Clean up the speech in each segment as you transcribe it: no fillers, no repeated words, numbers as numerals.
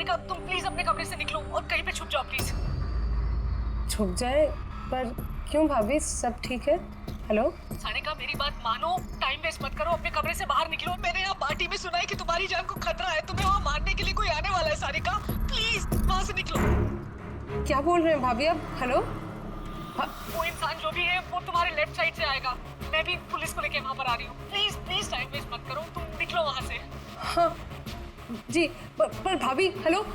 सानिका तुम प्लीज अपने कमरे से निकलो और कहीं पे छुप जाओ प्लीज। छुप जाए? पर क्यों भाभी, सब ठीक है? हेलो सानिका मेरी बात मानो, टाइम वेस्ट मत करो, अपने कमरे से बाहर निकलो। मैंने यहाँ पार्टी में सुना है कि तुम्हारी जान को खतरा है, तुम्हें वहाँ मारने के लिए कोई आने वाला है। सानिका प्लीज वहाँ से निकलो। क्या बोल रहे हैं भाभी आप? हेलो वो इंसान जो भी है वो तुम्हारे लेफ्ट साइड से आएगा। मैं भी पुलिस को लेके वहाँ पर आ रही हूँ। प्लीज प्लीज टाइम वेस्ट मत करो, तुम निकलो वहाँ से। हाँ जी, पर भाभी हेलो।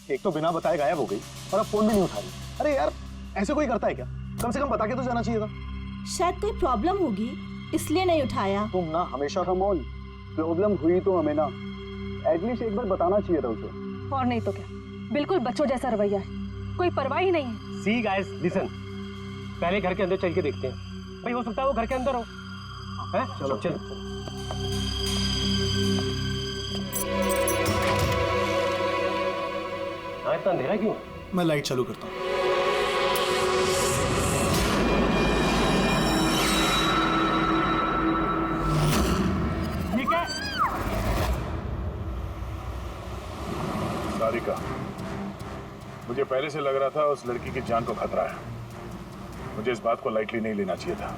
एक तो बिना बताए गायब हो गई और अब फोन भी नहीं उठा रही। अरे यार ऐसे कोई करता है क्या? कम से कम बता के तो जाना चाहिए था। शायद कोई प्रॉब्लम होगी इसलिए नहीं उठाया। तुम ना हमेशा का मॉल, प्रॉब्लम हुई तो हमें ना एटलीस्ट एक बार बताना चाहिए था उसे। और नहीं तो क्या, बिल्कुल बच्चों जैसा रवैया है, कोई परवाह ही नहीं है। सी गाइस लिसन, पहले घर के अंदर चल के देखते हैं। भाई हो सकता है वो घर के अंदर हो। हैं? चलो चलो। इतना अंधेरा क्यों? मैं लाइट चालू करता हूँ। ठीक है। सारिका, मुझे पहले से लग रहा था उस लड़की की जान को खतरा है। मुझे इस बात को लाइटली नहीं लेना चाहिए था,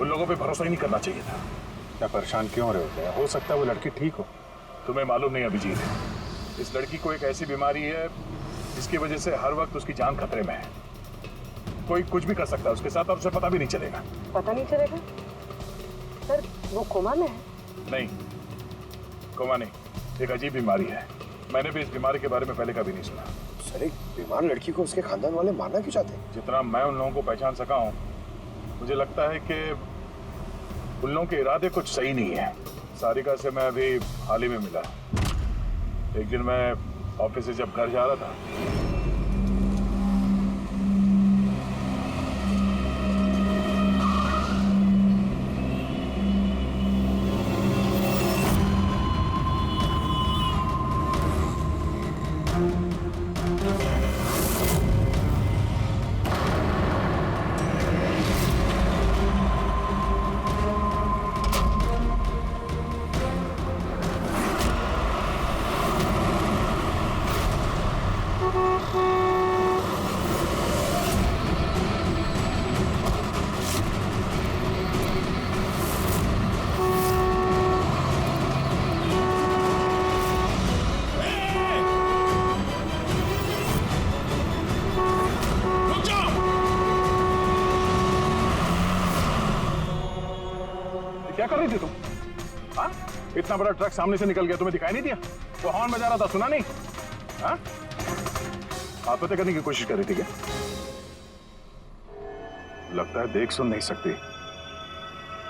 उन लोगों पे भरोसा ही नहीं करना चाहिए था। क्या परेशान क्यों हो रहे हो? हो सकता है वो लड़की ठीक हो। तुम्हें मालूम नहीं अभिजीत, इस लड़की को एक ऐसी बीमारी है जिसकी वजह से हर वक्त उसकी जान खतरे में है। कोई कुछ भी कर सकता है उसके साथ और उसे पता भी नहीं चलेगा। पता नहीं चलेगा? सर वो कोमा में है? नहीं, कोमा नहीं, एक अजीब बीमारी है। मैंने भी इस बीमारी के बारे में पहले कभी नहीं सुना। सर एक बीमार लड़की को उसके खानदान वाले मारना क्यों चाहते हैं? जितना मैं उन लोगों को पहचान सका हूँ, मुझे लगता है कि उन लोगों के इरादे कुछ सही नहीं है। सारिका से मैं अभी हाल ही में मिला। एक दिन मैं ऑफिस से जब घर जा रहा था, क्या कर रही थी तुम? हाँ? इतना बड़ा ट्रक सामने से निकल गया, तुम्हें दिखाई नहीं दिया? वो हॉर्न बजा रहा था, सुना नहीं? हाँ? आत्महत्या करने की कोशिश कर रही थी क्या? लगता है देख सुन नहीं सकती।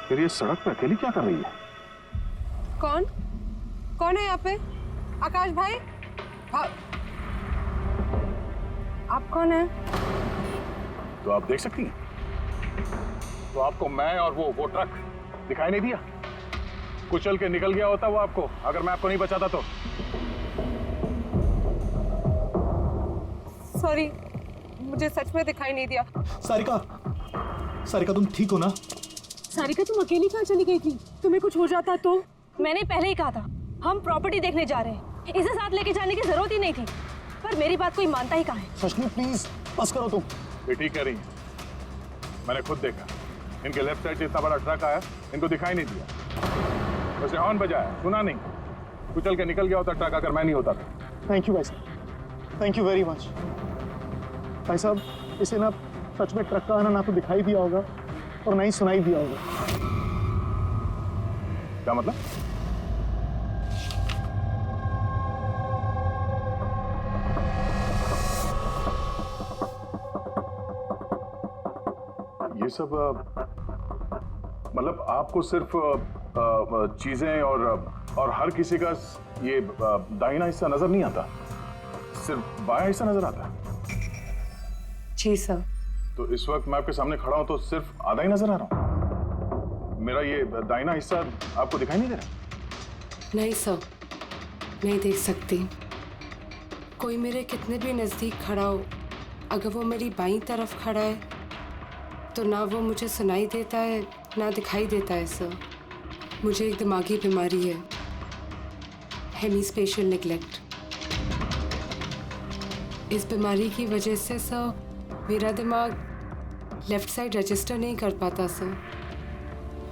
फिर ये सड़क पे अकेली क्या कर रही है? कौन कौन है यहाँ पे? आकाश भाई? आप कौन है? तो आप देख सकती हैं? तो आपको मैं और वो ट्रक दिखाई नहीं दिया? कुचल के निकल गया होता वो आपको, अगर मैं आपको नहीं बचाता तो। सॉरी, मुझे सच में दिखाई नहीं दिया। सारिका, सारिका तुम ठीक हो ना? सारिका तुम अकेली कहाँ चली गई थी? तुम्हें कुछ हो जाता तो? मैंने पहले ही कहा था हम प्रॉपर्टी देखने जा रहे हैं, इसे साथ लेके जाने की जरूरत ही नहीं थी, पर मेरी बात कोई मानता ही कहाँ है। सचनी प्लीज बस करो तुम। ये ठीक कह रही है, मैंने खुद देखा। इनके लेफ्ट साइड से इतना बड़ा ट्रक आया, इनको दिखाई नहीं दिया। उसने हॉर्न बजाया, सुना नहीं। कुचल के निकल गया होता ट्रक अगर मैं नहीं होता तो। थैंक यू भाई साहब, थैंक यू वेरी मच। भाई साहब, इसे ना सच में ट्रक का आना ना तो दिखाई दिया होगा और ना ही सुनाई दिया होगा। क्या मतलब? ये सब मतलब आपको सिर्फ चीजें और हर किसी का ये दाहिना हिस्सा नजर नहीं आता, सिर्फ बायां हिस्सा नजर आता है। जी सर। तो इस वक्त मैं आपके सामने खड़ा हूं तो सिर्फ आधा ही नजर आ रहा हूं। मेरा ये दाहिना हिस्सा आपको दिखाई नहीं दे रहा? नहीं सर, नहीं देख सकती। कोई मेरे कितने भी नज़दीक खड़ा हो, अगर वो मेरी बाईं तरफ खड़ा है तो ना वो मुझे सुनाई देता है ना दिखाई देता है सर। मुझे एक दिमागी बीमारी है, हेमीस्पेशियल निग्लेक्ट। इस बीमारी की वजह से सर मेरा दिमाग लेफ्ट साइड रजिस्टर नहीं कर पाता सर,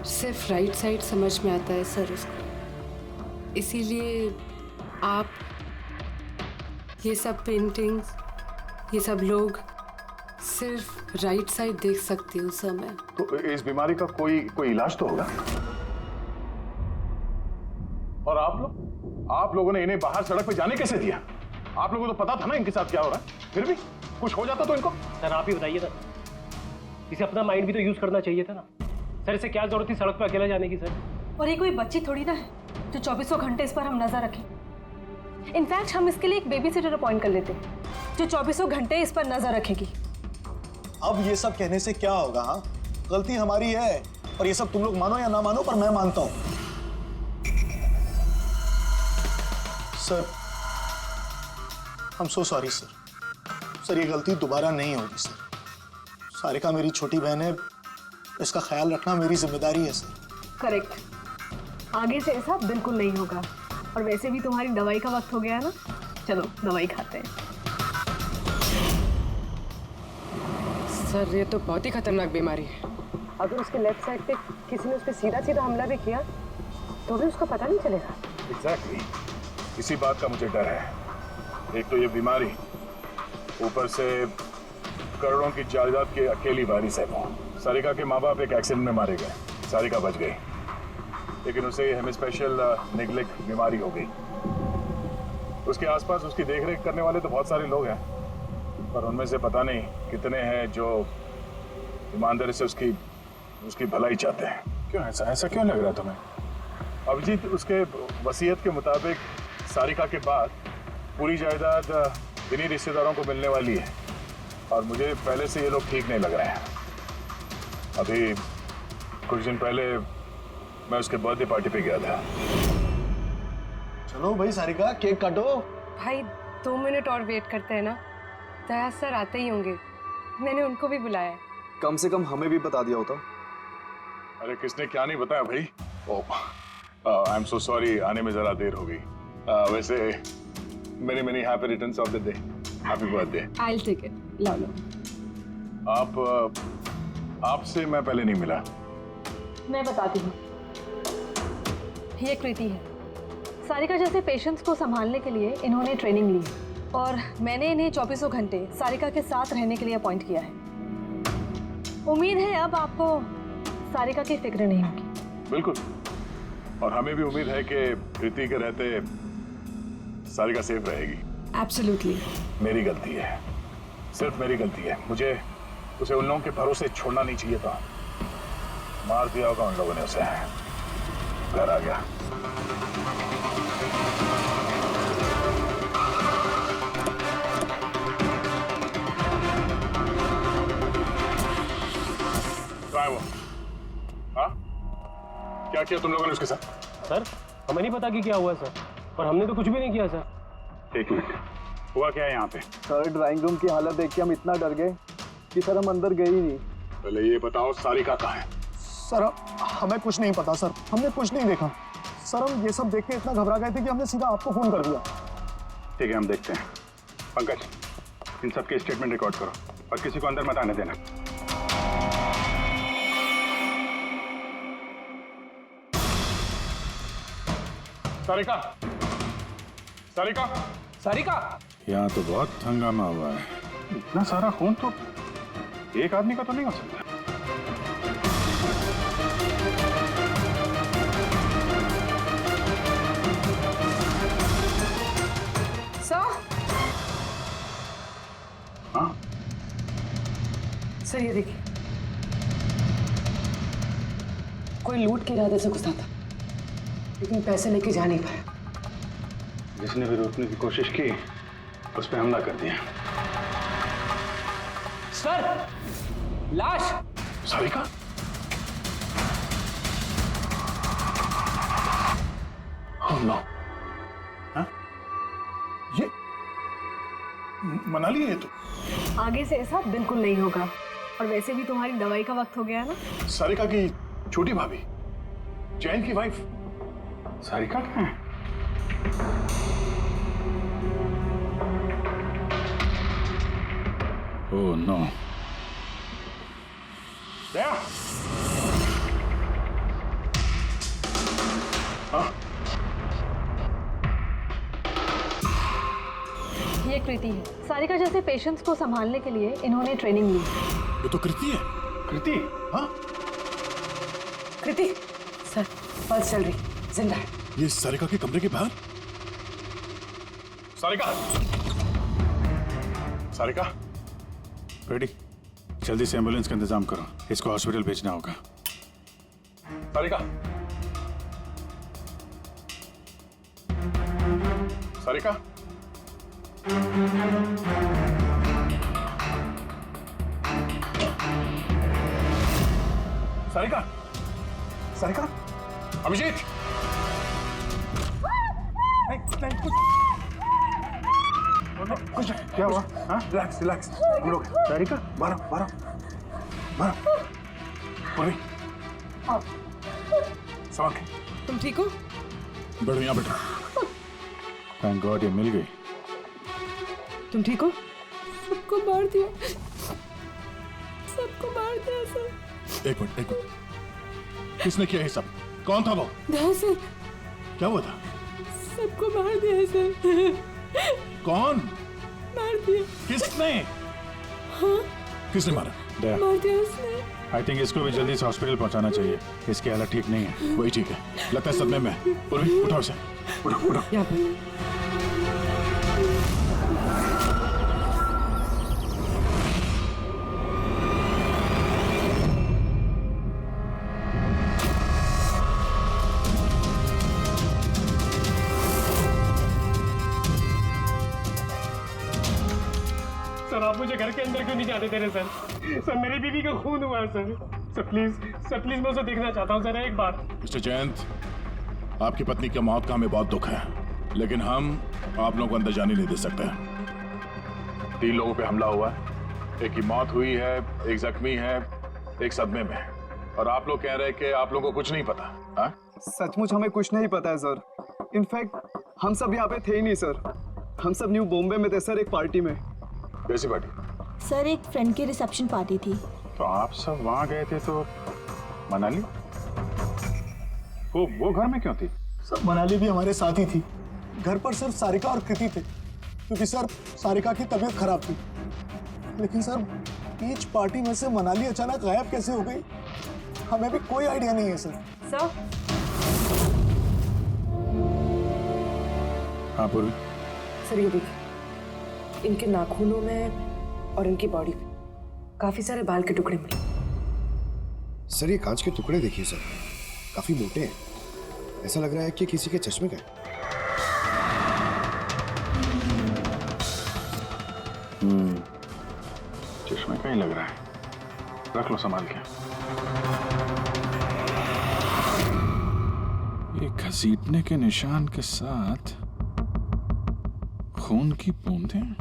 सिर्फ राइट साइड समझ में आता है सर उसको। इसीलिए आप ये सब पेंटिंग्स, ये सब लोग सिर्फ राइट साइड देख सकती हूँ सर मैं। तो इस बीमारी का कोई इलाज तो होगा? और आप लोगों ने इन्हें बाहर सड़क पे जाने कैसे दिया? आप लोगों को तो पता था ना इनके साथ क्या हो रहा है, फिर भी कुछ हो जाता तो इनको। सर आप ही बताइए ना, इसे अपना माइंड भी तो यूज करना चाहिए था ना सर। इसे क्या जरूरत थी सड़क पे अकेला जाने की सर? और ये कोई बच्ची थोड़ी ना है जो 2400 घंटे इस पर हम नजर रखें। इनफैक्ट हम इसके लिए एक बेबी सिटर अपॉइंट कर लेते जो 2400 घंटे इस पर नजर रखेगी। अब ये सब कहने से क्या होगा? हाँ, गलती हमारी है और ये सब तुम लोग मानो या ना मानो पर मैं मानता हूं। Sir, I'm so sorry sir. Sir ये गलती दोबारा नहीं होगी सर। सारिका मेरी छोटी बहन है, इसका ख्याल रखना मेरी जिम्मेदारी है सर। करेक्ट, आगे से ऐसा बिल्कुल नहीं होगा। और वैसे भी तुम्हारी दवाई का वक्त हो गया है ना, चलो दवाई खाते हैं। सर ये तो बहुत ही खतरनाक बीमारी है। अगर उसके लेफ्ट साइड पे किसी ने उस पर सीधा सीधा हमला भी किया तो भी उसको पता नहीं चलेगा। एग्जैक्टली, इसी बात का मुझे डर है। एक तो ये बीमारी, ऊपर से करोड़ों की जायदाद की अकेली वारिस है वो। सारिका के माँ बाप एक एक्सीडेंट में मारे गए, सारिका बच गई, लेकिन उसे हेमीस्पेशियल निग्लेक्ट बीमारी हो गई। उसके आसपास उसकी देखरेख करने वाले तो बहुत सारे लोग हैं, पर उनमें से पता नहीं कितने हैं जो ईमानदारी से उसकी भलाई चाहते हैं। क्यों ऐसा क्यों लग रहा तुम्हें? अभिजीत, उसके वसीयत के मुताबिक सारिका के बाद पूरी जायदाद इन्हीं रिश्तेदारों को मिलने वाली है, और मुझे पहले से ये लोग ठीक नहीं लग रहे हैं। अभी कुछ दिन पहले मैं उसके बर्थडे पार्टी पे गया था। चलो भाई सारिका, केक काटो। भाई 2 मिनट और वेट करते हैं ना, दया सर आते ही होंगे। मैंने उनको भी बुलाया। कम से कम हमें भी बता दिया होता। अरे किसने क्या नहीं बताया भाई। ओह, आई एम सो सॉरी, आने में जरा देर हो गई। वैसे many happy returns of the day, happy birthday. I will take it, लो लो। आपसे मैं पहले नहीं मिला। मैं बताती हूँ, ये कृति है। सारिका जैसे पेशेंट्स को संभालने के लिए इन्होंने ट्रेनिंग ली और मैंने इन्हें 2400 घंटे सारिका के साथ रहने के लिए अपॉइंट किया है। उम्मीद है अब आपको सारिका की फिक्र नहीं होगी। बिल्कुल, और हमें भी उम्मीद है कि कृति के रहते सारिका सेफ रहेगी। एब्सोल्युटली। मेरी गलती है, सिर्फ मेरी गलती है। मुझे उसे उन लोगों के भरोसे छोड़ना नहीं चाहिए था। मार दिया होगा उन लोगों ने उसे। घर आ गया। कहाँ है वो? हाँ, क्या किया तुम लोगों ने उसके साथ? सर हमें नहीं पता कि क्या हुआ सर, और हमने तो कुछ भी नहीं किया सर। एक मिनट, हुआ क्या है यहाँ पे? सर ड्राइंग रूम की हालत देख के हम इतना डर गए कि सर हम अंदर गए ही नहीं। पहले ये बताओ सारिका कहाँ है? सर हमें कुछ नहीं पता सर, हमने कुछ नहीं देखा सर। हम ये सब देख के इतना घबरा गए थे कि हमने सीधा आपको फोन कर दिया। ठीक है, हम देखते हैं। पंकज, इन सबके स्टेटमेंट रिकॉर्ड करो और किसी को अंदर मत आने देना। सारिका, सारिका, सारिका! यहाँ तो बहुत हंगामा हुआ है। इतना सारा खून तो एक आदमी का तो नहीं हो सकता। सर हाँ, सर ये देखिए, कोई लूट के इरादे से घुसा था लेकिन पैसे लेके जा नहीं पाया। जिसने भी रोकने की कोशिश की उस पर हमला कर दिया। सर लाश। सारिका? Oh no. हाँ? ये मनाली है तो। आगे से ऐसा बिल्कुल नहीं होगा, और वैसे भी तुम्हारी दवाई का वक्त हो गया है ना। सारिका की छोटी भाभी, जैन की वाइफ सारिका कहाँ है? Oh no. दया! हाँ? ये कृति है। सारिका जैसे पेशेंट्स को संभालने के लिए इन्होंने ट्रेनिंग ली। ये तो कृति है। कृति? हाँ? कृति सर, पल्स चल रही, जिंदा है। ये सारिका के कमरे के बाहर? सारिका! सारिका? रेडी? जल्दी से एम्बुलेंस का इंतजाम करो, इसको हॉस्पिटल भेजना होगा। सारिका! सारिका? सारिका? सारिका? अभिजीत! कुछ क्या हुआ? हाँ? Relax relax. हम लोग सारिका बारह पूर्वी संभाल के। तुम ठीक हो? बैठो यहाँ बैठो। थैंक गॉड ये मिल गई। तुम ठीक हो? सबको मार दिया, सबको मार दिया सर। एक मिनट। किसने किया ये सब? कौन था वो? सर क्या हुआ था? सबको मार दिया सर। कौन मार दिया। किसने? हाँ? किसने मारा? दया, मार दिया उसने। आई थिंक इसको भी जल्दी से हॉस्पिटल पहुंचाना चाहिए। इसकी हालत ठीक नहीं है। वही ठीक है, लगता है सदमे में। पूर्वी उठाओ इसे, उठाओ। यहाँ पर सर आप मुझे घर के अंदर क्यों नहीं जाने दे रहे सर? सर मेरी बीवी का खून हुआ है सर। सर प्लीज मैं उसे देखना चाहता हूँ सर एक बार। मिस्टर जयंत, आपकी पत्नी की मौत का हमें बहुत दुख है, लेकिन हम आप लोगों को अंदर जाने नहीं दे सकते। 3 लोगों पे हमला हुआ है, एक की मौत हुई है, एक जख्मी है, एक सदमे में, और आप लोग कह रहे हैं कि आप लोगों को कुछ नहीं पता। हाँ? सचमुच हमें कुछ नहीं पता है सर। इनफैक्ट हम सब यहाँ पे थे ही नहीं सर। हम सब न्यू बॉम्बे में थे सर, एक पार्टी में। कैसी पार्टी? सर एक फ्रेंड की रिसेप्शन पार्टी थी। तो आप सब वहां गए थे तो मनाली वो घर में क्यों थी? सर मनाली भी हमारे साथ ही थी। घर पर सिर्फ सारिका और कृति थे, क्योंकि सर सारिका की तबीयत खराब थी। लेकिन सर बीच पार्टी में से मनाली अचानक गायब कैसे हो गई, हमें भी कोई आइडिया नहीं है सर। सर हाँ पूर्वी। सर ये देखिए, इनके नाखूनों में और इनकी बॉडी पे काफी सारे बाल के टुकड़े मिले। सर ये कांच के टुकड़े देखिए सर, काफी मोटे हैं। ऐसा लग रहा है कि किसी के चश्मे का है। चश्मे का ही लग रहा है। रख लो संभाल के। ये घसीटने के निशान के साथ खून की बूंदें।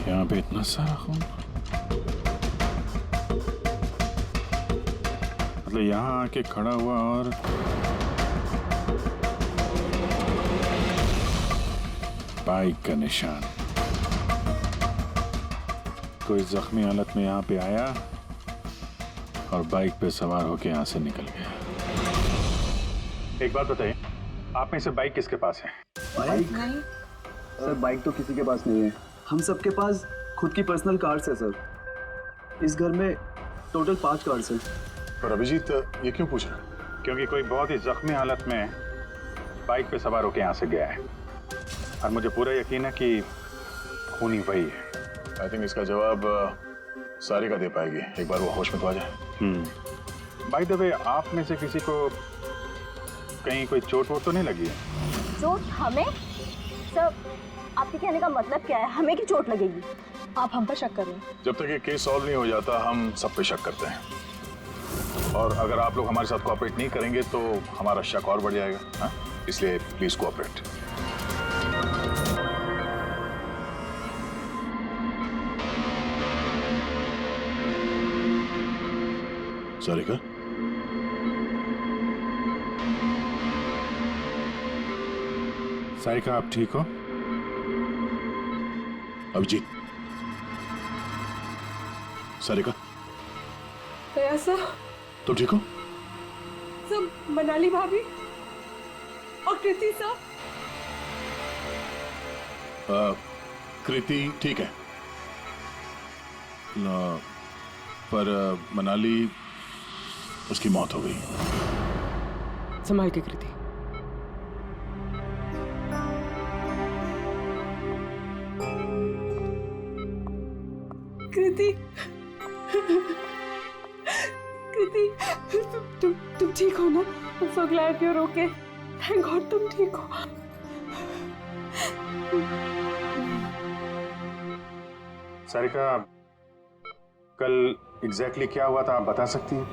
यहाँ पे इतना सारा खून, मतलब यहाँ आके खड़ा हुआ और बाइक का निशान। कोई जख्मी हालत में यहाँ पे आया और बाइक पे सवार होके यहाँ से निकल गया। एक बात बताइए, आप में से बाइक किसके पास है? बाइक नहीं सर, बाइक तो किसी के पास नहीं है। हम सबके पास खुद की पर्सनल कार्स है सर। इस घर में टोटल 5 कार्स हैं। पर अभिजीत ये क्यों पूछा? क्योंकि कोई बहुत ही जख्मी हालत में बाइक पे सवार होके यहाँ से गया है और मुझे पूरा यकीन है कि खूनी वही है। आई थिंक इसका जवाब सारिका दे पाएगी, एक बार वो होश में तो आ जाए। बाय द वे, आप में से किसी को कहीं कोई चोट वोट तो नहीं लगी है? चोट हमें? सर, आपके कहने का मतलब क्या है? हमें की चोट लगेगी? आप हम पर शक कर रहे हैं? जब तक ये केस सॉल्व नहीं हो जाता हम सब पे शक करते हैं, और अगर आप लोग हमारे साथ कोऑपरेट नहीं करेंगे तो हमारा शक और बढ़ जाएगा। हाँ, इसलिए प्लीज कोऑपरेट। सारिका, सारिका आप ठीक हो? अभिजीत, सारिका दया सर, तुम ठीक हो? सब मनाली भाभी और कृति सर। कृति ठीक है, पर मनाली उसकी मौत हो गई। संभाल के कृति। कृति, कृति, तुम ठीक हो ना? I'm so glad you're okay. Thank God तुम ठीक हो। सारिका, कल एग्जैक्टली क्या हुआ था आप बता सकती हैं?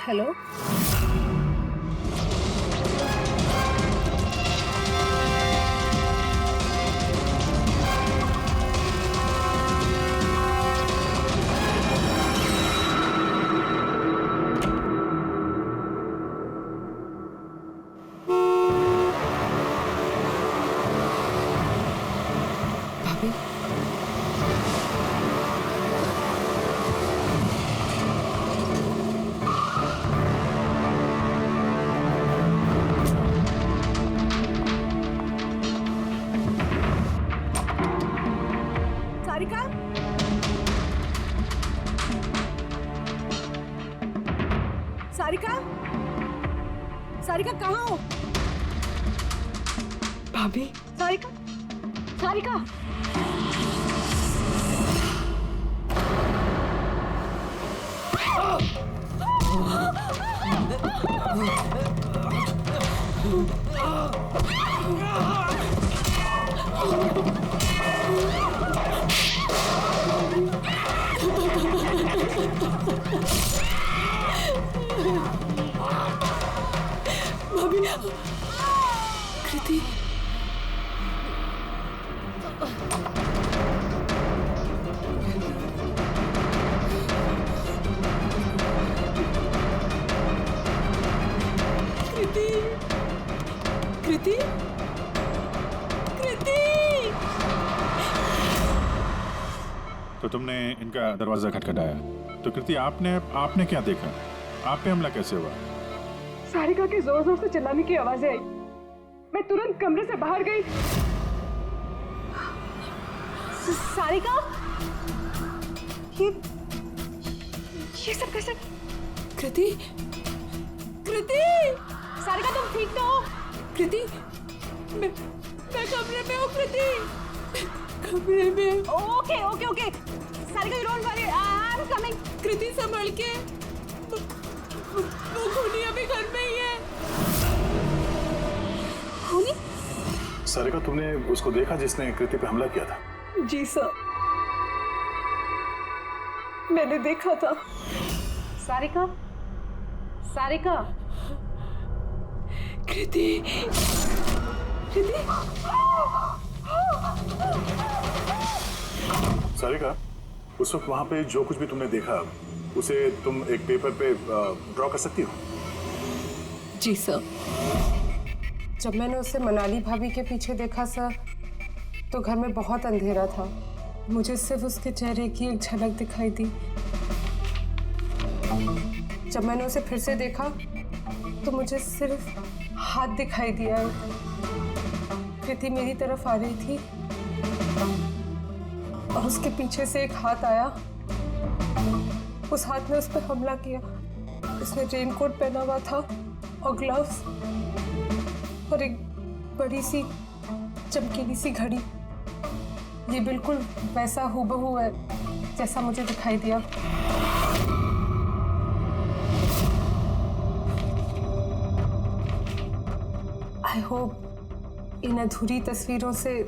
हेलो, भाभी, सारिका? सारिका? सारिका कहाँ हो? भाभी, सारिका? सारिका? भाभी, कृति, कृति, कृति, कृति। तो तुमने इनका दरवाजा खटखटाया, तो कृति आपने क्या देखा? आप पे हमला कैसे हुआ? सारिका के जोर जोर से चिल्लाने की आवाजें आई। मैं तुरंत कमरे से बाहर गई। सारिका? ये सब कैसे? कृति, कृति, सारिका तुम ठीक तो हो? कृति, मैं कमरे में हूँ। कृति, कमरे में। Okay okay okay, Sarika you don't worry, I am coming. Kriti संभल के, वो खूनी अभी घर में ही है। खूनी? सारिका, तुमने उसको देखा जिसने कृति पे हमला किया था? जी सर, मैंने देखा था। सारिका, सारिका, कृति, कृति, सारिका, उस वक्त वहां पे जो कुछ भी तुमने देखा उसे तुम एक पेपर पे ड्रॉ कर सकती हो? जी सर। जब मैंने उसे मनाली भाभी के पीछे देखा सर, तो घर में बहुत अंधेरा था। मुझे सिर्फ उसके चेहरे की एक झलक दिखाई दी। जब मैंने उसे फिर से देखा तो मुझे सिर्फ हाथ दिखाई दिया। कृति मेरी तरफ आ रही थी और उसके पीछे से एक हाथ आया। उस हाथ ने उस पर हमला किया। उसने रेनकोट पहना हुआ था और ग्लव्स और एक बड़ी सी चमकीली सी घड़ी। ये बिल्कुल वैसा हूबहू है जैसा मुझे दिखाई दिया। आई होप इन अधूरी तस्वीरों से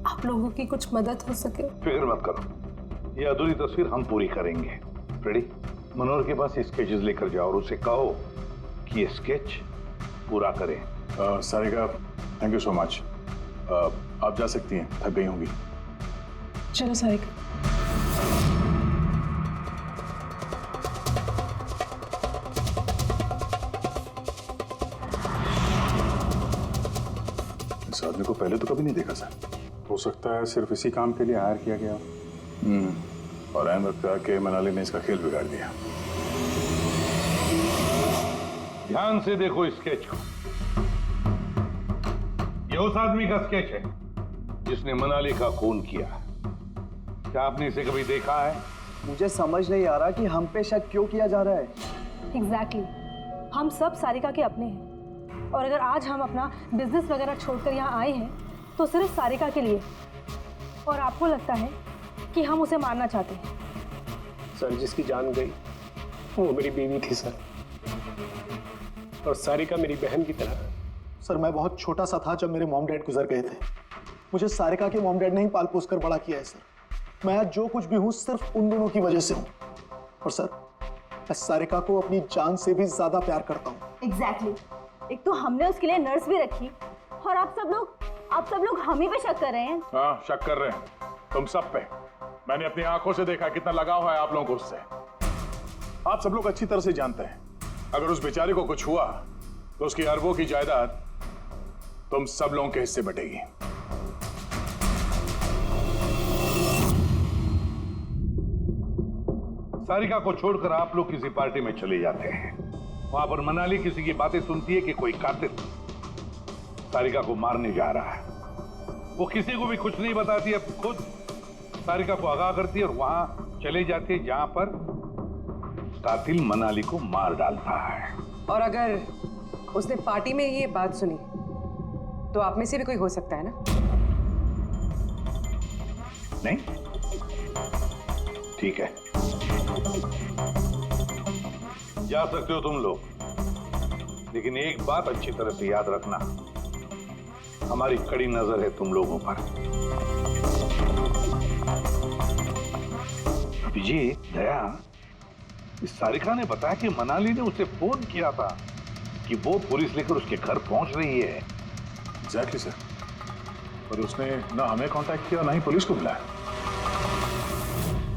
आप लोगों की कुछ मदद हो सके। फिक्र मत करो, ये अधूरी तस्वीर हम पूरी करेंगे। रेडी? मनोहर के पास स्केचेस लेकर जाओ और उसे कहो कि ये स्केच पूरा करें। Sarika, thank you so much. आप जा सकती हैं, थक गई होंगी। चलो सारिका। इस आदमी को पहले तो कभी नहीं देखा सर। हो सकता है सिर्फ इसी काम के लिए हायर किया गया। और ऐन वक्त आके मनाली ने इसका खेल बिगाड़ दिया। ध्यान से देखो स्केच को। ये उस आदमी का स्केच है जिसने मनाली का खून किया। क्या आपने इसे कभी देखा है? मुझे समझ नहीं आ रहा कि हम पे शक क्यों किया जा रहा है। एग्जैक्टली हम सब सारिका के अपने हैं और अगर आज हम अपना बिजनेस वगैरह छोड़कर यहाँ आए हैं तो सिर्फ सारिका के लिए। और आपको लगता है कि हम उसे मारना चाहते हैं? सर, जिसकी जान गई वो मेरी बीवी थी सर, और सारिका मेरी बहन की तरह। सर मैं बहुत छोटा सा था जब मेरे मॉम डैड गुजर गए थे। मुझे सारिका के मॉम डैड ने ही पाल पोस कर बड़ा किया है सर। मैं आज जो कुछ भी हूँ सिर्फ उन दोनों की वजह से हूँ। और सर मैं सारिका को अपनी जान से भी ज्यादा प्यार करता हूँ। एग्जैक्टली। एक तो हमने उसके लिए नर्स भी रखी और आप सब लोग हम ही पे शक कर रहे हैं। हाँ, शक कर रहे हैं तुम सब पे। मैंने अपनी आंखों से देखा कितना लगाव है आप लोगों को उससे। आप सब लोग अच्छी तरह से जानते हैं अगर उस बेचारे को कुछ हुआ तो उसकी अरबों की जायदाद तुम सब लोगों के हिस्से बटेगी। सारिका को छोड़कर आप लोग किसी पार्टी में चले जाते हैं। वहां पर मनाली किसी की बातें सुनती है कि कोई कातिल सारिका को मारने जा रहा है। वो किसी को भी कुछ नहीं बताती, अब खुद सारिका को आगाह करती है और वहां चले जाती है जहां पर कातिल मनाली को मार डालता है। और अगर उसने पार्टी में ये बात सुनी तो आप में से भी कोई हो सकता है ना? नहीं? ठीक है, जा सकते हो तुम लोग, लेकिन एक बात अच्छी तरह से याद रखना, हमारी कड़ी नजर है तुम लोगों पर। अभिजीत, दया, इस सारिका ने बताया कि मनाली ने उसे फोन किया था कि वो पुलिस लेकर उसके घर पहुंच रही है। Exactly sir. और उसने ना हमें कांटेक्ट किया ना ही पुलिस को बुलाया।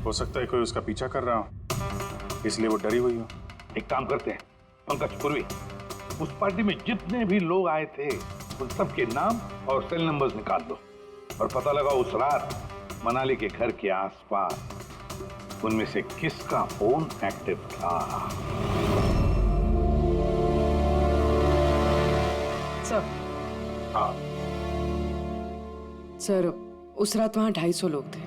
हो सकता है कोई उसका पीछा कर रहा हो, इसलिए वो डरी हुई हो। एक काम करते हैं पंकज पूर्वी, उस पार्टी में जितने भी लोग आए थे उन सबके नाम और सेल नंबर्स निकाल दो और पता लगा उस रात मनाली के घर के आसपास उनमें से किसका फोन एक्टिव था। सर। हाँ सर, उस रात वहाँ 250 लोग थे,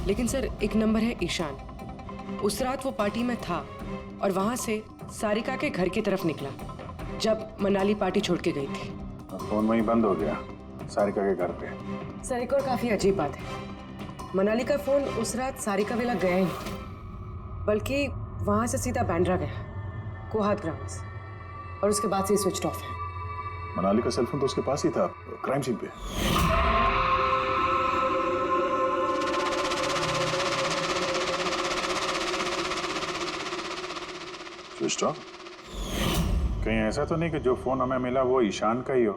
लेकिन सर एक नंबर है ईशान। उस रात वो पार्टी में था और वहाँ से सारिका के घर की तरफ निकला जब मनाली पार्टी छोड़ के गई थी। फोन वहीं बंद हो गया सारिका के घर पे। सर एक और काफी अजीब बात है, मनाली का फोन उस रात सारिका विला गया ही नहीं, बल्कि वहाँ से सीधा बांद्रा गया, कोहात ग्राउंड्स, और उसके बाद से स्विच ऑफ है। मनाली का सेलफोन तो उसके पास ही था क्राइम सीन पे। Switch off? कहीं ऐसा तो नहीं कि जो फोन हमें मिला वो ईशान का ही हो,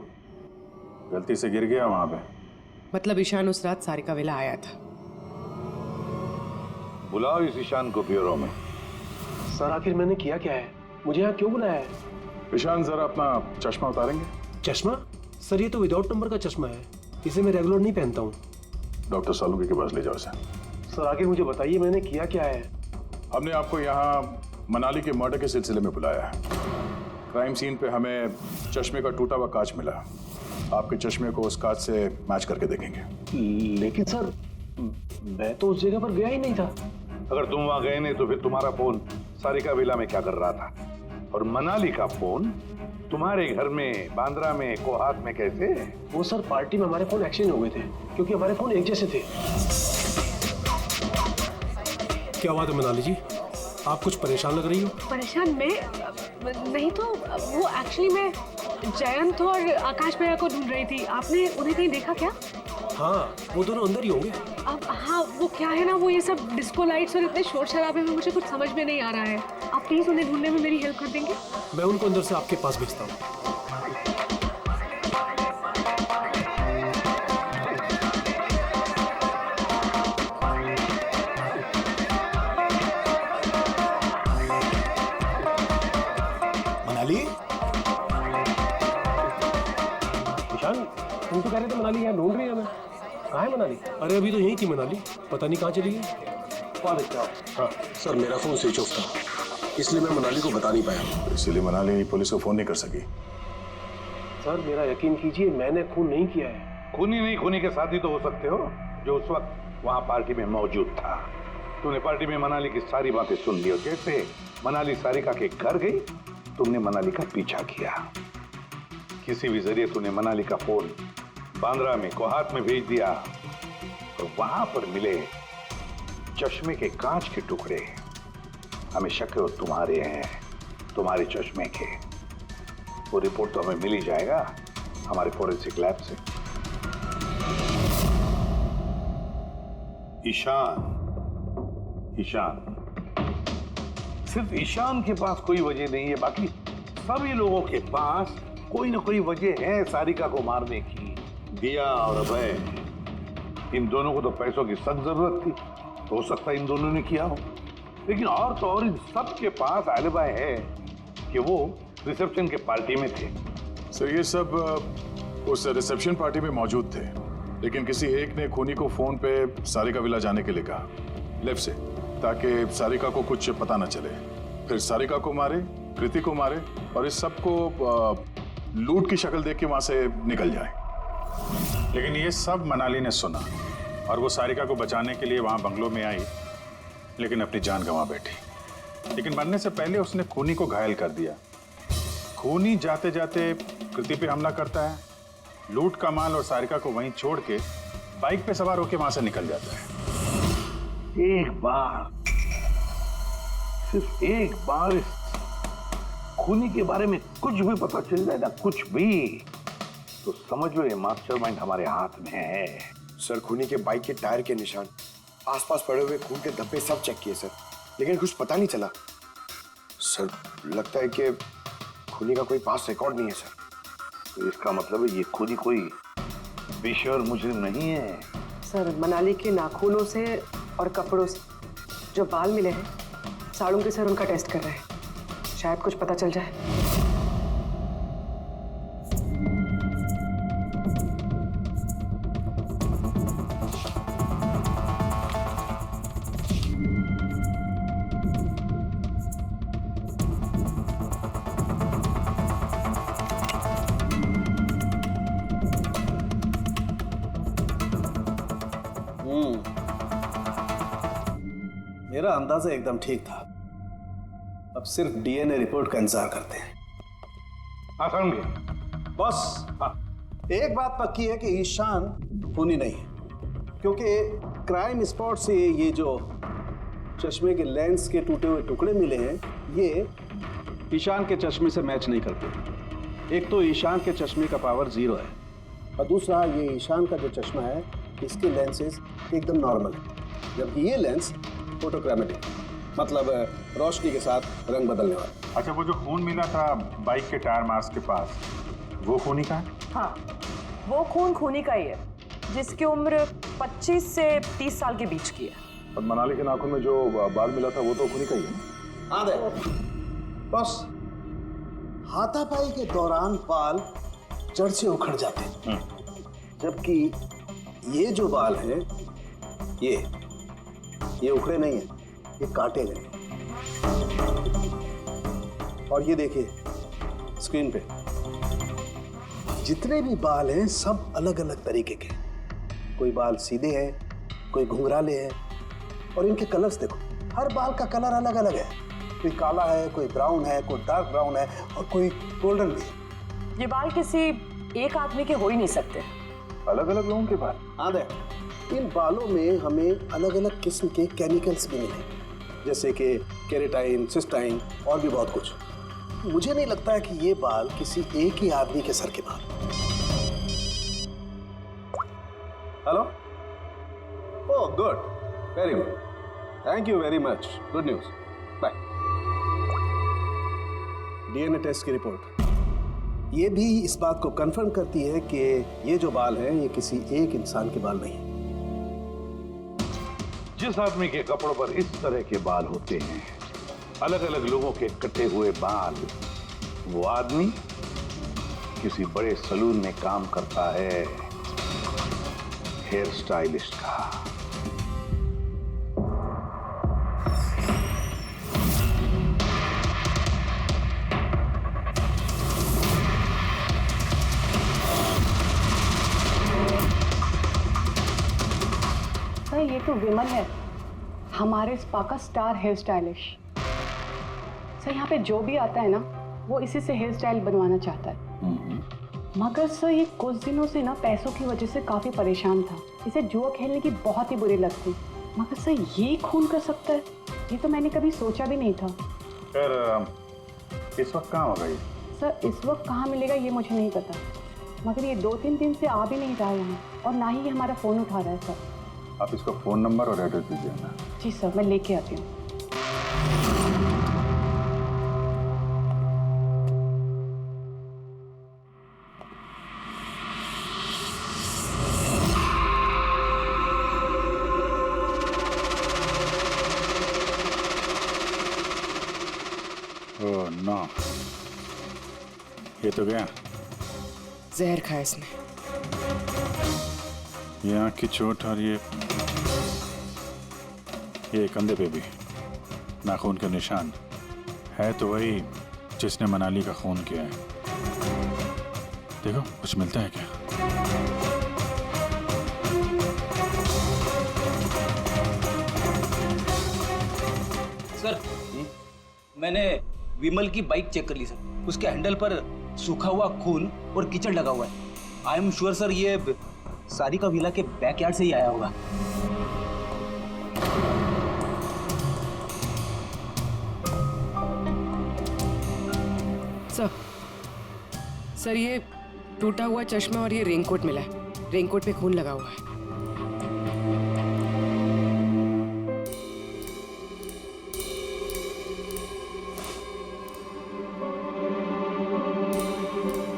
गलती से गिर गया वहां पे? मतलब ईशान उस रात सारिका विला आया था। बुलाओ इस ईशान को ब्यूरो में। सर आखिर मैंने किया क्या है? मुझे यहाँ क्यों बुलाया है? ईशान जरा अपना चश्मा उतारेंगे? चश्मा? सर ये तो विदाउट नंबर का चश्मा है, इसे मैं रेगुलर नहीं पहनता हूँ। डॉक्टर सालुंके के पास ले जाओ इसे। सर आगे मुझे बताइए मैंने किया क्या है? हमने आपको यहाँ मनाली के मर्डर के सिलसिले में बुलाया है। क्राइम सीन पे हमें चश्मे का टूटा हुआ कांच मिला। आपके चश्मे को उस कांच से मैच करके देखेंगे। लेकिन सर मैं तो उस जगह पर गया ही नहीं था। अगर तुम वहां गए नहीं तो फिर तुम्हारा फोन सारिका विला में क्या कर रहा था? और मनाली का फोन तुम्हारे घर में, बांद्रा में, कोहात में कैसे? वो सर पार्टी में हमारे फोन एक्सचेंज हो गए थे क्योंकि हमारे फोन एक जैसे थे। क्या बात है मनाली जी, आप कुछ परेशान लग रही हो? परेशान मैं नहीं तो वो एक्चुअली मैं जयंत और आकाश भैया को ढूंढ रही थी। आपने उन्हें कहीं देखा क्या? हाँ वो दोनों अंदर ही होंगे। अब हाँ वो क्या है ना, वो ये सब डिस्को लाइट्स और इतने शोर शराबे में मुझे कुछ समझ में नहीं आ रहा है। आप प्लीज उन्हें ढूंढने में मेरी हेल्प कर देंगे? मैं उनको अंदर से आपके पास भेजता हूँ। मनाली, ईशान तुम तो कह रहे थे मनाली यहाँ ढूंढ रही है हमें। कहाँ है मनाली? अरे अभी तो यहीं थी मनाली, पता नहीं कहाँ चली गई। हाँ सर, मेरा फोन स्विच ऑफ था इसलिए मैं मनाली को बता नहीं पाया। इसीलिए मनाली पुलिस को फोन नहीं कर सकी। सर मेरा यकीन कीजिए मैंने खून नहीं किया है। खूनी नहीं खूनी के साथ ही तो हो सकते हो जो उस वक्त वहां पार्टी में मौजूद था। तूने पार्टी में मनाली की सारी बातें सुन ली और जैसे मनाली सारिका के घर गई तुमने मनाली का पीछा किया। किसी भी जरिए तूने मनाली का फोन बांद्रा में, कोहात में भेज दिया और वहां पर मिले चश्मे के कांच के टुकड़े हमें शक है वो तुम्हारे हैं, तुम्हारे चश्मे के। वो रिपोर्ट तो हमें मिल ही जाएगा हमारे फोरेंसिक लैब से। ईशान सिर्फ ईशान के पास कोई वजह नहीं है, बाकी सभी लोगों के पास कोई ना कोई वजह है सारिका को मारने की। दिया और अभय, इन दोनों को तो पैसों की सख्त जरूरत थी, तो हो सकता है इन दोनों ने किया हो। लेकिन और तो और इन सब के पास एलिबाई है कि वो रिसेप्शन के पार्टी में थे। सर ये सब उस रिसेप्शन पार्टी में मौजूद थे, लेकिन किसी एक ने खूनी को फोन पे सारिका विला जाने के लिए कहा लेफ्ट से, ताकि सारिका को कुछ पता न चले। फिर सारिका को मारे, कृति को मारे और इस सब को लूट की शक्ल देख के वहां से निकल जाए। लेकिन ये सब मनाली ने सुना और वो सारिका को बचाने के लिए वहां बंगलों में आई, लेकिन अपनी जान गंवा बैठी। लेकिन मरने से पहले उसने खूनी को घायल कर दिया। खूनी जाते जाते कृति पे हमला करता है, लूट का माल और सारिका को वहीं छोड़ के बाइक पे सवार होकर वहां से निकल जाता है। एक बार, सिर्फ एक बार इस खूनी के बारे में कुछ भी पता चल जाए ना, कुछ भी, तो समझ लो ये मास्टरमाइंड हमारे हाथ में है। सर खूनी के बाइक के टायर के निशान, आसपास पड़े हुए खून के धब्बे सब चेक किए सर, लेकिन कुछ पता नहीं चला। सर लगता है कि खूनी का कोई पास रिकॉर्ड नहीं है सर। तो इसका मतलब है ये खूनी कोई बेशर्म मुजरिम नहीं है। सर मनाली के नाखूनों से और कपड़ों से जो बाल मिले हैं, साड़ों के सर उनका टेस्ट कर रहे हैं, शायद कुछ पता चल जाए। मेरा अंदाजा एकदम ठीक था। अब सिर्फ डीएनए रिपोर्ट का इंतजार करते हैं। बॉस, एक बात पक्की है कि ईशान खूनी नहीं है, क्योंकि क्राइम स्पॉट से ये जो चश्मे के लेंस के टूटे हुए टुकड़े मिले हैं, ये ईशान के चश्मे से मैच नहीं करते। एक तो ईशान के चश्मे का पावर 0 है और दूसरा ये ईशान का जो चश्मा है इसके लेंसेज एकदम नॉर्मल है, जबकि ये लेंस फोटोक्रोमेटिक, मतलब रोशनी के साथ रंग बदलने वाला। अच्छा, वो जो खून मिला था बाइक के टायर मार्क्स के पास, वो खूनी का है? हाँ, वो खून खूनी का ही है, जिसकी उम्र 25 से 30 साल के बीच की है। और मनाली के नाखून में जो बाल मिला था वो तो खूनी का ही है। हाँ बस, हाथापाई के दौरान बाल जड़ से उखड़ जाते हैं, जबकि ये जो बाल हैं ये उखड़े नहीं है, ये काटे गए। और ये देखिए स्क्रीन पे जितने भी बाल हैं सब अलग अलग तरीके के। कोई बाल सीधे हैं, कोई घुंघराले हैं, और इनके कलर्स देखो, हर बाल का कलर अलग अलग है। कोई काला है, कोई ब्राउन है, कोई डार्क ब्राउन है, और कोई गोल्डन भी है। ये बाल किसी एक आदमी के हो ही नहीं सकते। अलग अलग लोगों के बाल? हाँ देख, इन बालों में हमें अलग अलग किस्म के केमिकल्स भी मिले, जैसे कि केराटिन, सिस्टाइन और भी बहुत कुछ। मुझे नहीं लगता है कि ये बाल किसी एक ही आदमी के सर के बाल। Hello? Oh good, very good, thank you very much, good news, bye. DNA test की रिपोर्ट ये भी इस बात को कंफर्म करती है कि ये जो बाल हैं ये किसी एक इंसान के बाल नहीं है। जिस आदमी के कपड़ों पर इस तरह के बाल होते हैं, अलग अलग लोगों के कटे हुए बाल, वो आदमी किसी बड़े सलून में काम करता है, हेयर स्टाइलिस्ट का। सर ये तो विमल है, हमारे स्पा का स्टार हेयर स्टाइलिश। सर यहाँ पे जो भी आता है ना, वो इसी से हेयर स्टाइल बनवाना चाहता है। मगर सर ये कुछ दिनों से ना पैसों की वजह से काफी परेशान था। इसे जुआ खेलने की बहुत ही बुरी लत थी। मगर सर ये खून कर सकता है, ये तो मैंने कभी सोचा भी नहीं था। फिर इस वक्त कहाँ होगा ये? सर इस वक्त कहाँ मिलेगा ये मुझे नहीं पता, मगर ये 2-3 दिन से आ भी नहीं रहा यहाँ, और ना ही ये हमारा फोन उठा रहा है। सर आप इसको फोन नंबर और एड्रेस दीजिए ना। जी सर, मैं लेके आती हूँ। ओह नो, ये तो गया। जहर खाया इसने। ये आँख की चोट और ये कंधे पे भी नाखून के निशान है, तो वही जिसने मनाली का खून किया है। देखो कुछ मिलता है क्या? सर मैंने विमल की बाइक चेक कर ली सर, उसके हैंडल पर सूखा हुआ खून और कीचड़ लगा हुआ है। आई एम श्योर सर ये सारिका विला के बैकयार्ड से ही आया होगा। सर ये टूटा हुआ चश्मा और ये रेनकोट मिला है। रेनकोट पे खून लगा हुआ है।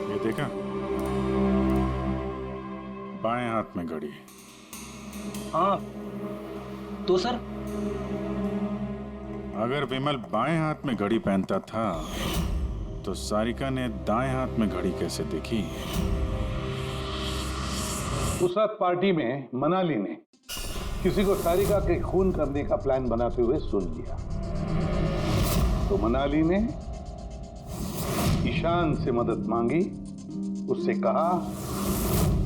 ये देखा, बाएं हाथ में घड़ी। हाँ तो सर अगर विमल बाएं हाथ में घड़ी पहनता था तो सारिका ने दाएं हाथ में घड़ी कैसे देखी? उस रात पार्टी में मनाली ने किसी को सारिका के खून करने का प्लान बनाते हुए सुन लिया, तो मनाली ने ईशान से मदद मांगी। उससे कहा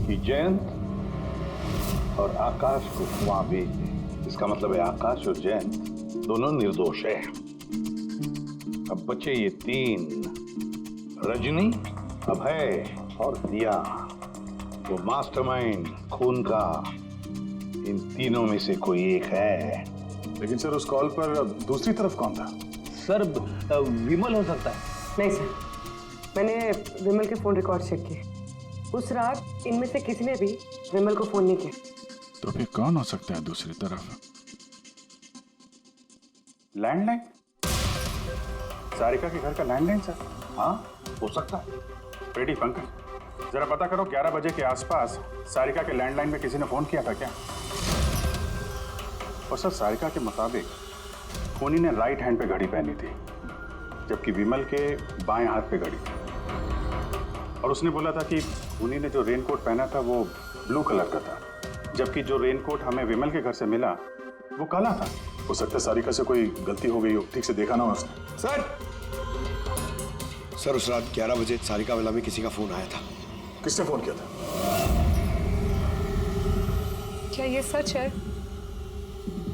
कि जयंत और आकाश को वहां भेज दे। इसका मतलब है आकाश और जयंत दोनों निर्दोष हैं। अब बचे ये 3, रजनी, अभय और दिया। वो मास्टरमाइंड खून का इन तीनों में से कोई एक है। लेकिन सर उस कॉल पर दूसरी तरफ कौन था? सर विमल हो सकता है। नहीं सर, मैंने विमल के फोन रिकॉर्ड चेक किए। उस रात इनमें से किसी ने भी विमल को फोन नहीं किया। तो फिर कौन हो सकता है दूसरी तरफ? लैंडलाइन? सारिका के घर का लैंडलाइन सर? हाँ हो सकता है। रेडी पंकज, जरा पता करो 11 बजे के आसपास सारिका के लैंडलाइन में किसी ने फोन किया था क्या? और सर सारिका के मुताबिक खूनी ने राइट हैंड पे घड़ी पहनी थी, जबकि विमल के बाएं हाथ पे घड़ी थी। और उसने बोला था कि खूनी ने जो रेनकोट पहना था वो ब्लू कलर का था, जबकि जो रेनकोट हमें विमल के घर से मिला वो काला था। हो सकता है सारिका से कोई गलती हो गई हो, ठीक से देखा ना हो उसने। सर उस रात 11 बजे सारिका वाला में किसी का फोन आया था। किसने फोन किया था? क्या ये सच है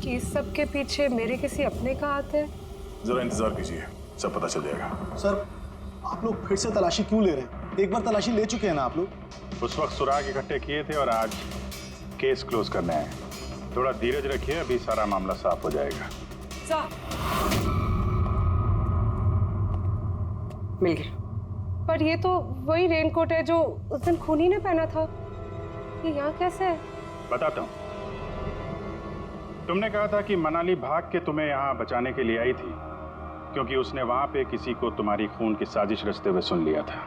कि इस सब के पीछे मेरे किसी अपने का हाथ है? जरा इंतजार कीजिए, सब पता चल जाएगा। सर आप लोग फिर से तलाशी क्यों ले रहे हैं? एक बार तलाशी ले चुके हैं ना आप लोग। उस वक्त सुराग इकट्ठे किए थे और आज केस क्लोज करने आए। थोड़ा धीरज रखिए, अभी सारा मामला साफ हो जाएगा। मिल गया। पर ये तो वही रेनकोट है जो उस दिन खूनी ने पहना था। ये यहाँ कैसे है? बताता हूँ। तुमने कहा था कि मनाली भाग के तुम्हें यहाँ बचाने के लिए आई थी, क्योंकि उसने वहां पे किसी को तुम्हारी खून की साजिश रचते हुए सुन लिया था।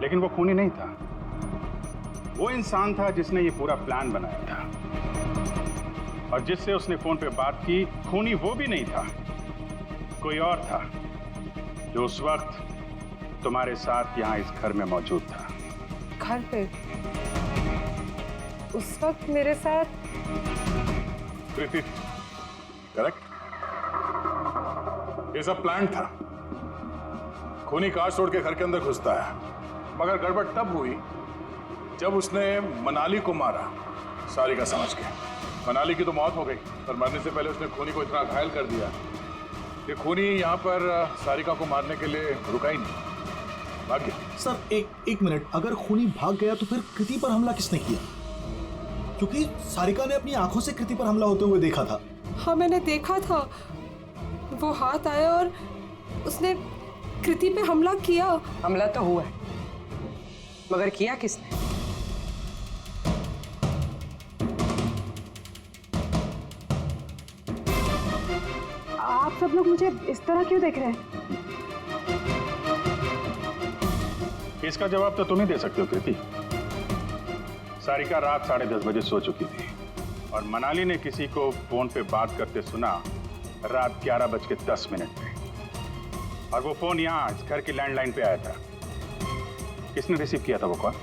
लेकिन वो खूनी नहीं था, वो इंसान था जिसने ये पूरा प्लान बनाया था। और जिससे उसने फोन पे बात की, खूनी वो भी नहीं था, कोई और था जो उस वक्त तुम्हारे साथ यहाँ इस घर में मौजूद था। घर पे? उस वक्त मेरे साथ? कृति, करेक्ट? ये सब प्लान था। खूनी कार तोड़ के घर के अंदर घुसता है, मगर गड़बड़ तब हुई जब उसने मनाली को मारा, सारिका समझ के। मनाली की तो मौत हो गई, पर मरने से पहले उसने खूनी को इतना घायल कर दिया कि खूनी यहाँ पर सारिका को मारने के लिए रुका ही नहीं, भाग गया। सर एक मिनट, अगर खूनी भाग गया तो फिर कृति पर हमला किसने किया? क्योंकि सारिका ने अपनी आंखों से कृति पर हमला होते हुए देखा था। हाँ, मैंने देखा था। वो हाथ आया और उसने कृति पे हमला किया। हमला तो हुआ है, मगर किया किसने? आप सब लोग मुझे इस तरह क्यों देख रहे हैं? इसका जवाब तो तुम ही दे सकते हो कृति। सारिका रात 10:30 बजे सो चुकी थी और मनाली ने किसी को फोन पे बात करते सुना रात 11:10 पे, और वो फोन यहाँ इस घर की लैंडलाइन पे आया था। किसने रिसीव किया था वो कॉल?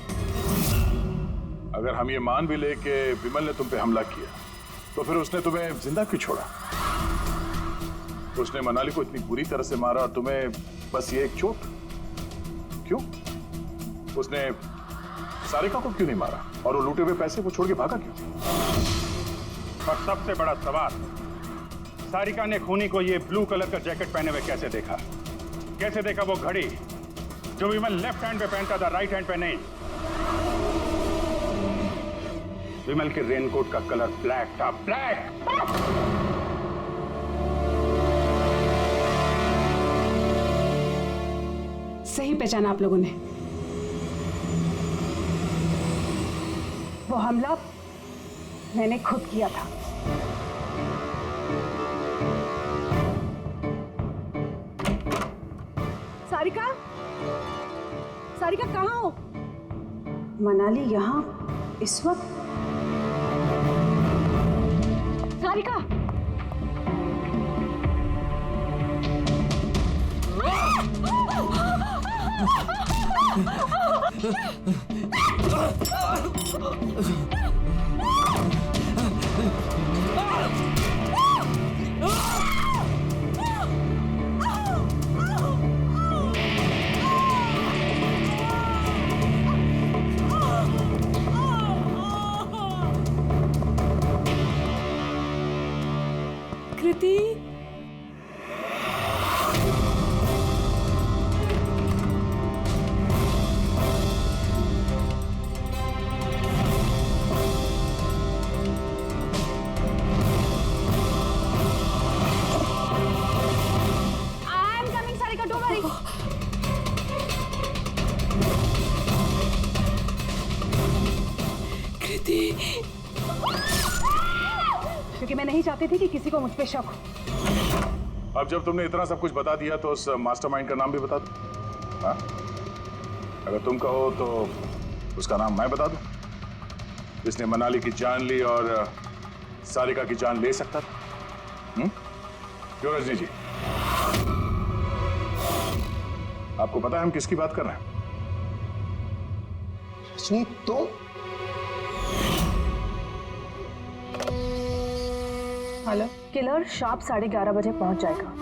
अगर हम ये मान भी ले कि विमल ने तुम पे हमला किया, तो फिर उसने तुम्हें जिंदा क्यों छोड़ा? उसने मनाली को इतनी बुरी तरह से मारा और तुम्हें बस ये एक चोट? क्यों? उसने सारिका को क्यों नहीं मारा? और वो लूटे हुए पैसे को छोड़ के भागा क्यों? और सबसे बड़ा सवाल, सारिका ने खूनी को ये ब्लू कलर का जैकेट पहने हुए कैसे देखा? कैसे देखा वो घड़ी जो विमल लेफ्ट हैंड पे पहनता था, राइट हैंड पे नहीं? विमल के रेनकोट का कलर ब्लैक था, ब्लैक। सही पहचाना आप लोगों ने। वो हमला मैंने खुद किया था। सारिका, सारिका कहाँ हो? मनाली यहाँ इस वक्त? सारिका, कृति, क्योंकि मैं नहीं चाहती थी कि किसी को मुझ पे शक हो। अब जब तुमने इतना सब कुछ बता दिया तो उस मास्टरमाइंड का नाम भी बता दो। हाँ? अगर तुम कहो तो उसका नाम मैं बता दूं, जिसने मनाली की जान ली और सारिका की जान ले सकता था। क्यों रजनी जी? आपको पता है हम किसकी बात कर रहे हैं? रजनी तो हेलो, किलर शार्प 11:30 बजे पहुंच जाएगा।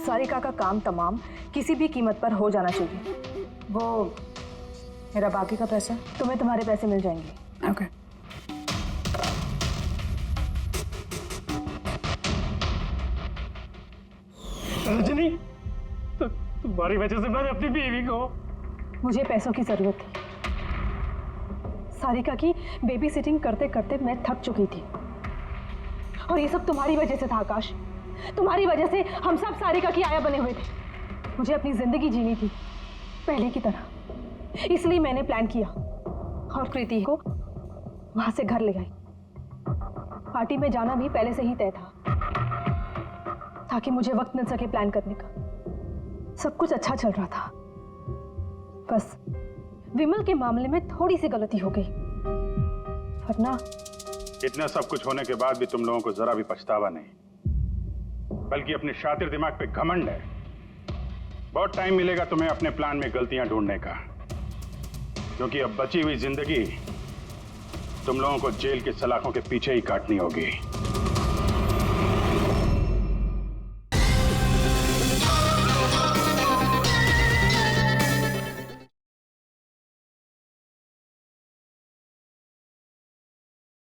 सारिका का काम तमाम किसी भी कीमत पर हो जाना चाहिए। वो मेरा बाकी का पैसा, तुम्हें तुम्हारे पैसे मिल जाएंगे। ओके। रजनी, तो तुम्हारी वजह से मैंने अपनी बीवी को। मुझे पैसों की जरूरत थी। सारिका की बेबी सिटिंग करते करते मैं थक चुकी थी, और ये सब तुम्हारी वजह से था आकाश। तुम्हारी वजह से हम सब सारिका की आया बने हुए थे। मुझे अपनी जिंदगी जीनी थी पहले की तरह, इसलिए मैंने प्लान किया और कृति को वहां से घर ले आई। पार्टी में जाना भी पहले से ही तय था, ताकि मुझे वक्त मिल सके प्लान करने का। सब कुछ अच्छा चल रहा था, बस विमल के मामले में थोड़ी सी गलती हो गई, वरना इतना सब कुछ होने के बाद भी तुम लोगों को जरा भी पछतावा नहीं, बल्कि अपने शातिर दिमाग पे घमंड है। बहुत टाइम मिलेगा तुम्हें अपने प्लान में गलतियां ढूंढने का, क्योंकि अब बची हुई जिंदगी तुम लोगों को जेल के सलाखों के पीछे ही काटनी होगी।